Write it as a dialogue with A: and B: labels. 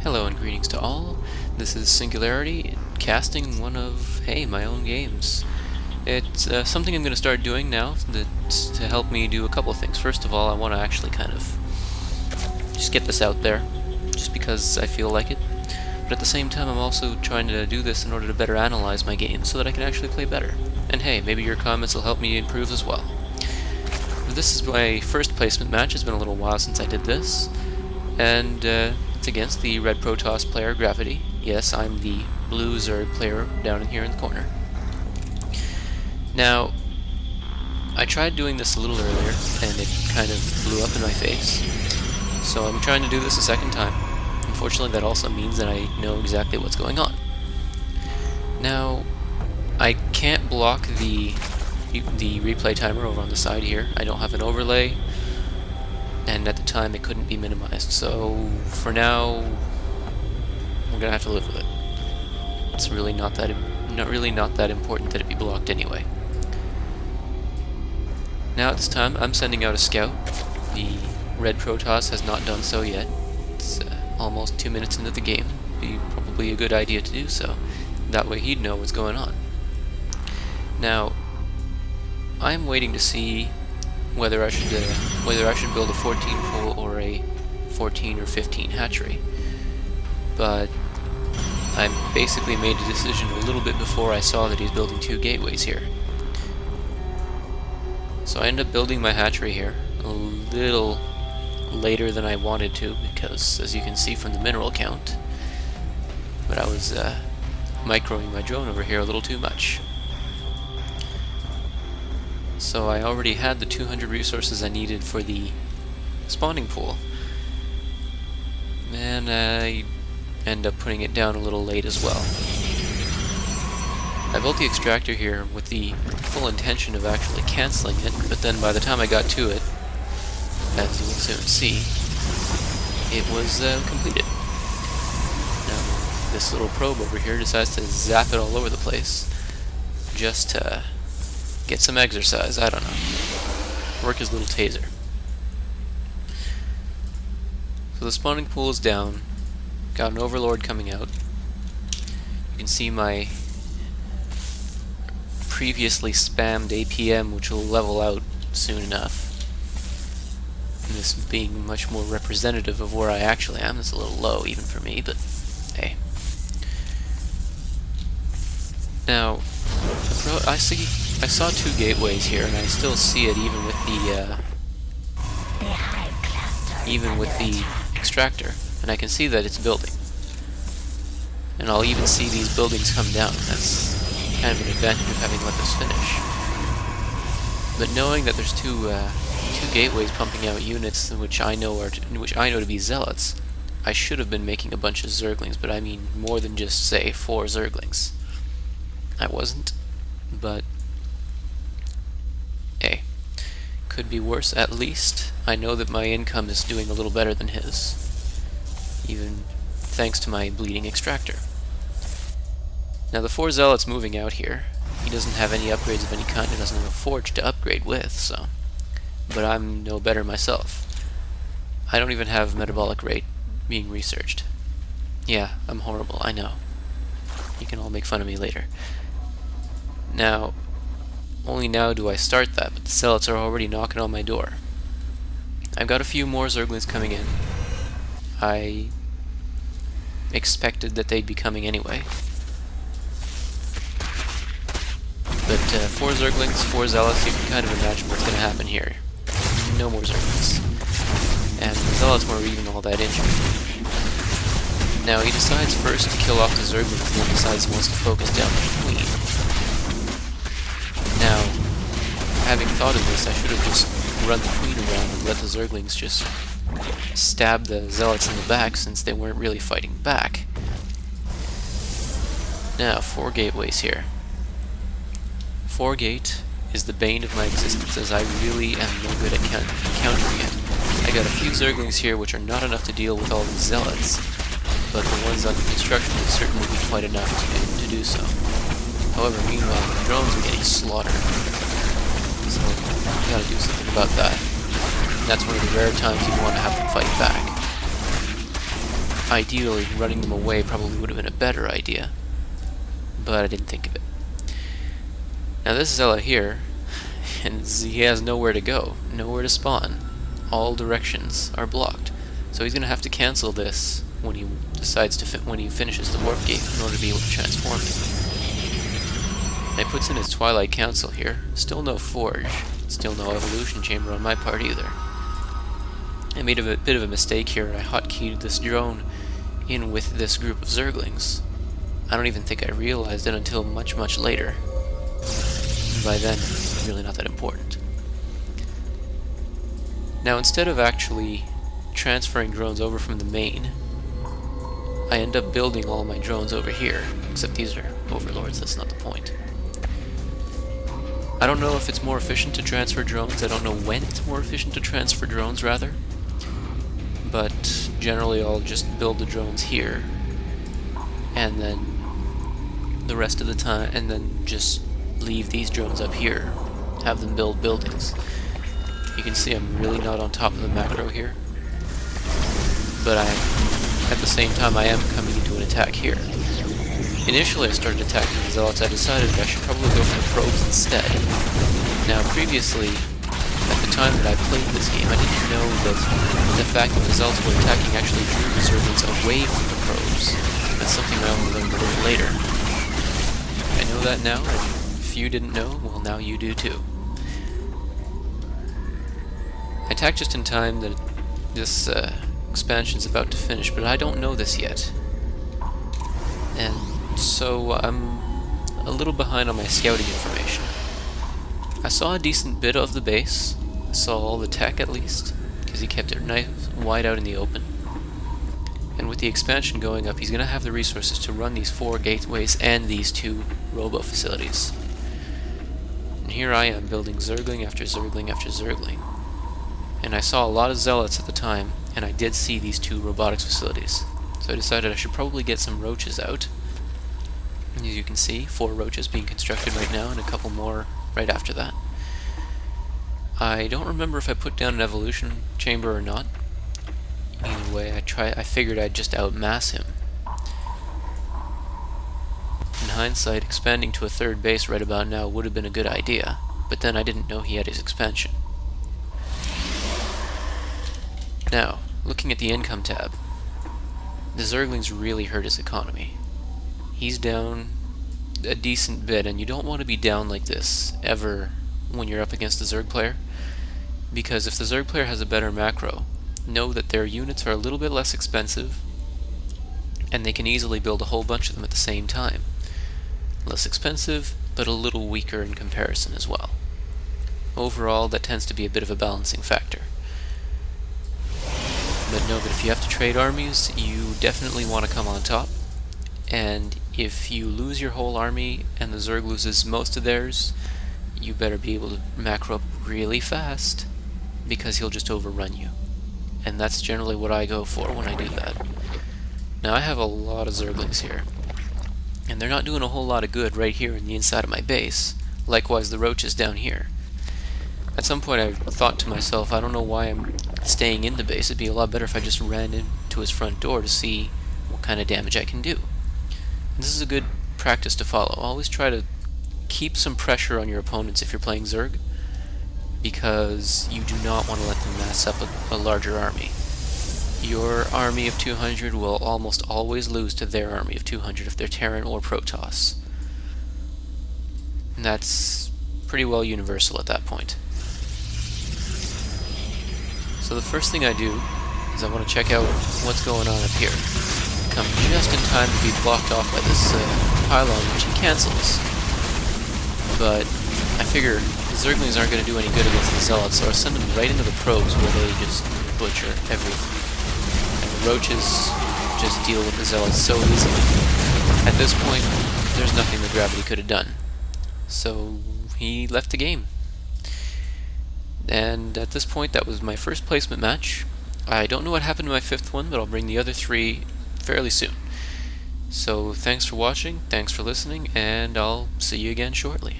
A: Hello and greetings to all. This is Singularity, casting one of, my own games. It's something I'm going to start doing now to help me do a couple of things. First of all, I want to actually kind of just get this out there, just because I feel like it. But at the same time, I'm also trying to do this in order to better analyze my games so that I can actually play better. And hey, maybe your comments will help me improve as well. This is my first placement match. It's been a little while since I did this. And it's against the red Protoss player, Gravity. Yes, I'm the blue Zerg player down in here in the corner. Now, I tried doing this a little earlier, and it kind of blew up in my face. So I'm trying to do this a second time. Unfortunately, that also means that I know exactly what's going on. Now, I can't block the replay timer over on the side here. I don't have an overlay, and at the time it couldn't be minimized. So for now, we're gonna have to live with it. It's really not that important that it be blocked anyway. Now at this time, I'm sending out a scout. The red Protoss has not done so yet. It's almost 2 minutes into the game. Be probably a good idea to do so. That way he'd know what's going on. Now, I'm waiting to see whether I should build a 14 pool or a 14 or 15 hatchery. But I basically made a decision a little bit before I saw that he's building 2 gateways here. So I ended up building my hatchery here a little later than I wanted to, because as you can see from the mineral count, but I was microing my drone over here a little too much. So I already had the 200 resources I needed for the spawning pool, and I end up putting it down a little late as well. I built the extractor here with the full intention of actually cancelling it, but then by the time I got to it, as you will soon see, it was completed. Now, this little probe over here decides to zap it all over the place, just to get some exercise, I don't know. Work his little taser. So the spawning pool is down. Got an overlord coming out. You can see my previously spammed APM, which will level out soon enough. And this being much more representative of where I actually am. It's a little low even for me, but hey. Now, I saw 2 gateways here, and I still see it even with the extractor, and I can see that it's building. And I'll even see these buildings come down. That's kind of an advantage of having let this finish. But knowing that there's two gateways pumping out units which I know to be zealots, I should have been making a bunch of zerglings, but I mean more than just, say, 4 zerglings. I wasn't, but hey, could be worse. At least I know that my income is doing a little better than his, even thanks to my bleeding extractor. Now the 4 zealots moving out here, he doesn't have any upgrades of any kind, he doesn't have a forge to upgrade with, so, but I'm no better myself. I don't even have metabolic rate being researched. Yeah, I'm horrible, I know. You can all make fun of me later. Now, only now do I start that, but the zealots are already knocking on my door. I've got a few more zerglings coming in. I expected that they'd be coming anyway. But 4 zerglings, 4 zealots, you can kind of imagine what's going to happen here. No more zerglings. And the zealots weren't even all that injured. Now he decides first to kill off the zerglings, and then decides he wants to focus down the queen. Now, having thought of this, I should have just run the queen around and let the zerglings just stab the zealots in the back, since they weren't really fighting back. Now, 4 gateways here. 4 gate is the bane of my existence, as I really am no good at countering it. I got a few zerglings here which are not enough to deal with all these zealots, but the ones under construction would certainly be quite enough to do so. However, meanwhile, the drones are getting slaughtered, so we gotta do something about that. And that's one of the rare times you want to have them fight back. ideally running them away probably would have been a better idea, but I didn't think of it. Now this Zealot here, and he has nowhere to go, nowhere to spawn. All directions are blocked, so he's going to have to cancel this when he decides to when he finishes the warp gate in order to be able to transform it. And he puts in his Twilight Council here. Still no forge, still no evolution chamber on my part either. I made a bit of a mistake here. I hotkeyed this drone in with this group of Zerglings. I don't even think I realized it until much, much later. And by then, it's really not that important. Now, instead of actually transferring drones over from the main, I end up building all my drones over here, except these are overlords, that's not the point. I don't know if it's more efficient to transfer drones, I don't know when it's more efficient to transfer drones, rather. But generally I'll just build the drones here, and then the rest of the time, and then just leave these drones up here, have them build buildings. You can see I'm really not on top of the macro here, but at the same time I am coming into an attack here. Initially I started attacking the Zealots. I decided I should probably go for the probes instead. Now previously, at the time that I played this game, I didn't know that the fact that the Zealots were attacking actually drew the Zerglings away from the probes. That's something I only learned a little later. I know that now, and if you didn't know, well now you do too. I attacked just in time that this expansion's about to finish, but I don't know this yet. And so I'm a little behind on my scouting information. I saw a decent bit of the base. I saw all the tech at least, because he kept it nice wide out in the open. And with the expansion going up, he's going to have the resources to run these 4 gateways and these 2 robo facilities. And here I am building Zergling after Zergling after Zergling. And I saw a lot of Zealots at the time, and I did see these 2 robotics facilities. So I decided I should probably get some roaches out. And as you can see, 4 roaches being constructed right now, and a couple more right after that. I don't remember if I put down an evolution chamber or not. Either way, I figured I'd just outmass him. In hindsight, expanding to a 3rd base right about now would have been a good idea, but then I didn't know he had his expansion. Now, looking at the income tab, the Zerglings really hurt his economy. He's down a decent bit, and you don't want to be down like this ever when you're up against a Zerg player, because if the Zerg player has a better macro, know that their units are a little bit less expensive, and they can easily build a whole bunch of them at the same time. Less expensive, but a little weaker in comparison as well. Overall, that tends to be a bit of a balancing factor. But know that if you have to trade armies, you definitely want to come on top, and if you lose your whole army and the Zerg loses most of theirs, you better be able to macro up really fast, because he'll just overrun you. And that's generally what I go for when I do that. Now I have a lot of Zerglings here, and they're not doing a whole lot of good right here in the inside of my base. Likewise the roaches down here. At some point I thought to myself, I don't know why I'm staying in the base. It'd be a lot better if I just ran into his front door to see what kind of damage I can do. And this is a good practice to follow. Always try to keep some pressure on your opponents if you're playing Zerg, because you do not want to let them mass up a larger army. Your army of 200 will almost always lose to their army of 200 if they're Terran or Protoss. And that's pretty well universal at that point. So the first thing I do is I want to check out what's going on up here. Come just in time to be blocked off by this pylon, which he cancels. But I figure the Zerglings aren't going to do any good against the Zealots, so I'll send them right into the probes where they just butcher everything. And the roaches just deal with the Zealots so easily. At this point, there's nothing that Gravity could have done. So he left the game. And at this point, that was my first placement match. I don't know what happened to my 5th one, but I'll bring the other 3 fairly soon. So thanks for watching, thanks for listening, and I'll see you again shortly.